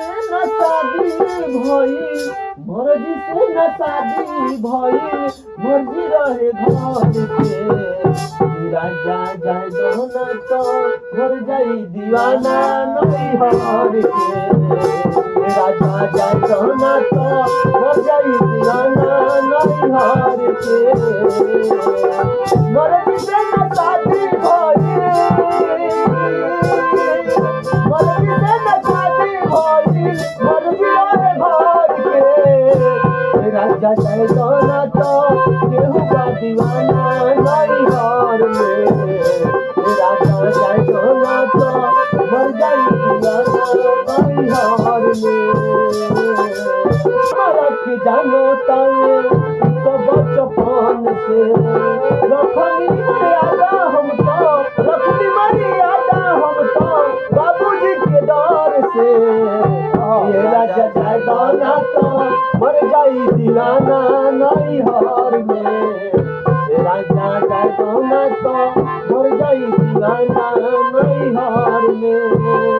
न शादी भइल, मर्जी से न शादी भइल, मर्जी रहे घर के। राजा जाए दो न तो मर जाई दीवाना नैहर के। राजा जाए दो न तो मर जाई दीवाना नैहर के। मर्जी से न शादी भइल, मर्जी से न शादी भइल, मर्जी रहे घर के। राजा जाए दो न तो केहू का दीवाना नैहर में। राजा जाए दो न तो मर जाई दीवाना नैहर में। रख जानो तवे तो बचपन से रखनी मर्यादा हम तो, रखनी मर्यादा हम तो बाबूजी के डर से। ये राजा जाए दो न तो मर जाई दीवाना नैहर में। राजा जाए दो न तो मर जाई दीवाना नैहर